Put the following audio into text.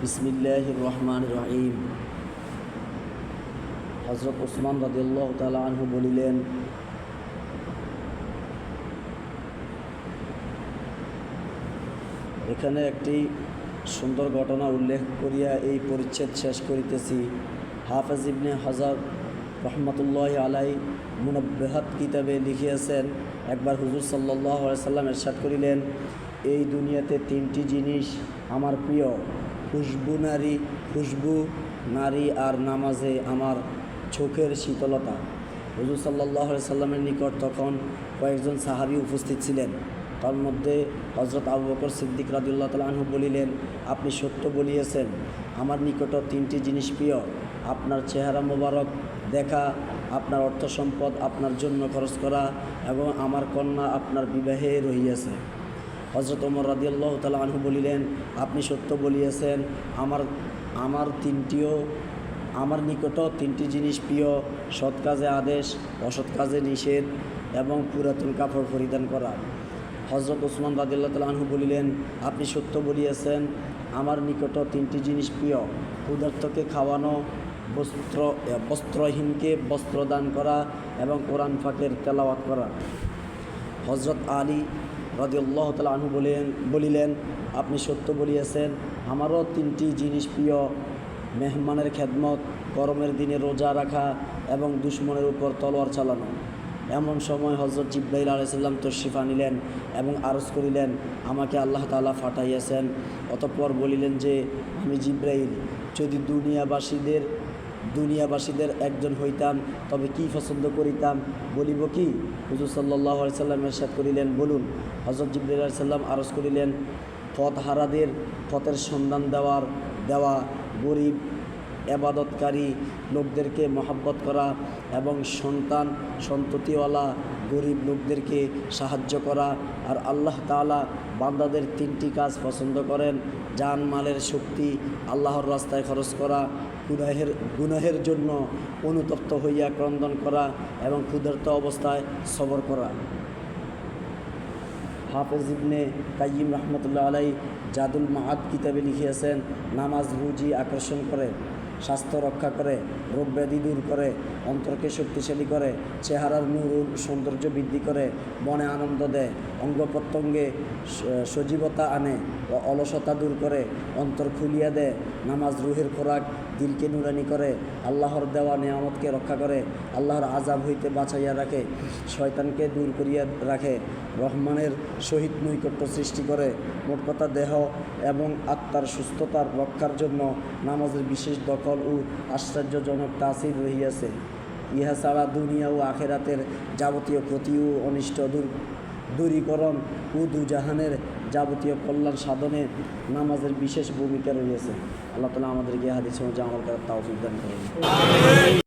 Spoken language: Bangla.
বিসমিল্লাহির রহমানির রহিম। হযরত ওসমান রাদিয়াল্লাহু তাআলা আনহু বলিলেন, এখানে একটি সুন্দর ঘটনা উল্লেখ করিয়া এই পরিচ্ছেদ শেষ করিতেছি। হাফেজ ইবনে হাজার রহমতুল্লাহ আলাই মুনাব্বাহাত কিতাবে লিখিয়াছেন, একবার হুজুর সাল্লাল্লাহু আলাইহি সাল্লাম ইরশাদ করিলেন, এই দুনিয়াতে তিনটি জিনিস আমার প্রিয়, খুশবু নারী আর নামাজে আমার চোখের শীতলতা। হুজুর সাল্লাল্লাহু আলাইহি সাল্লামের নিকট তখন কয়েকজন সাহাবী উপস্থিত ছিলেন। তার মধ্যে হযরত আবু বকর সিদ্দিক রাদিয়াল্লাহু তাআলা আনহু বলিলেন, আপনি সত্য বলিয়েছেন, আমার নিকট তিনটি জিনিস প্রিয়, আপনার চেহারা মোবারক দেখা, আপনার অর্থ সম্পদ আপনার জন্য খরচ করা এবং আমার কন্যা আপনার বিবাহে রহিয়াছে। হযরত ওমর রাদিয়াল্লাহু তাআলা আনহু বলিলেন, আপনি সত্য বলিয়েছেন, আমার নিকট তিনটি জিনিস প্রিয়, সৎ কাজে আদেশ, অসৎ কাজে নিষেধ এবং পুরাতন কাপড় পরিধান করা। হযরত ওসমান রাদিয়াল্লাহু তাআলা আনহু বলিলেন, আপনি সত্য বলিয়েছেন, আমার নিকট তিনটি জিনিস প্রিয়, ক্ষুধার্তকে খাওয়ানো, বস্ত্রহীনকে বস্ত্র দান করা এবং কোরআন পাকের তেলাওয়াত করা। হযরত আলী রাদিয়াল্লাহু তাআলা আনহু বলিলেন, আপনি সত্য বলিয়েছেন, আমারও তিনটি জিনিস প্রিয়, মেহমানের খেদমত, গরমের দিনে রোজা রাখা এবং দুশমনের উপর তলোয়ার চালানো। এমন সময় হযরত জিবরাইল আলাইহিস সালাম তশরিফ আনিলেন এবং আরজ করিলেন, আমাকে আল্লাহ তাআলা পাঠাইয়াছেন। অতঃপর বলিলেন যে, আমি জিবরাইল, যদি দুনিয়াবাসীদের একজন হইতাম তবে কি পছন্দ করিতাম, বলিব কি? হুজুর সাল্লাল্লাহু আলাইহি সাল্লাম ইরশাদ করিলেন, বলুন। হযরত জিবরাইল আলাইহিস সালাম আরজ করিলেন, পথহারাদের পথের সন্ধান দেওয়া, গরিব এবাদতকারী লোকদেরকে মহব্বত করা এবং সন্ততিওয়ালা গরিব লোকদেরকে সাহায্য করা। আর আল্লাহ তাআলা বান্দাদের তিনটি কাজ পছন্দ করেন, জান মালের শক্তি আল্লাহর রাস্তায় খরচ করা, গুনাহের জন্য অনুতপ্ত হইয়া ক্রন্দন করা এবং ক্ষুধার্ত অবস্থায় সবর করা। হাফেজ ইবনে কাইয়িম রাহমাতুল্লাহ আলাইহি জাদুল মাআদ কিতাবে লিখিয়াছেন, নামাজ রুজি আকর্ষণ করে, স্বাস্থ্য রক্ষা করে, রোগ ব্যাধি দূর করে, অন্তরকে শক্তিশালী করে, চেহারার নূর সৌন্দর্য বৃদ্ধি করে, মনে আনন্দ দেয়, অঙ্গ প্রত্যঙ্গে সজীবতা আনে ও অলসতা দূর করে, অন্তর খুলিয়া দেয়। নামাজ রুহের খোরাক, দিলকে নুরানি করে, আল্লাহর দেওয়া নিয়ামতকে রক্ষা করে, আল্লাহর আযাব হইতে বাঁচাইয়া রাখে, শয়তানকে দূর করিয়া রাখে, রহমানের সহিত নৈকট্য সৃষ্টি করে। মোট কথা, দেহ এবং আত্মার সুস্থতার রক্ষার জন্য নামাজের বিশেষ দখল ও আশ্চর্যজনক তাসির রহিয়াছে। ইহা ছাড়া দুনিয়া ও আখিরাতের যাবতীয় ক্ষতি ও অনিষ্ট দূরীকরণ ও দুজাহানের যাবতীয় কল্যাণ সাধনে নামাজের বিশেষ ভূমিকা রয়েছে। আল্লাহ তাআলা আমাদেরকে হাদিস অনুযায়ী আমল করার তৌফিক দান করুন।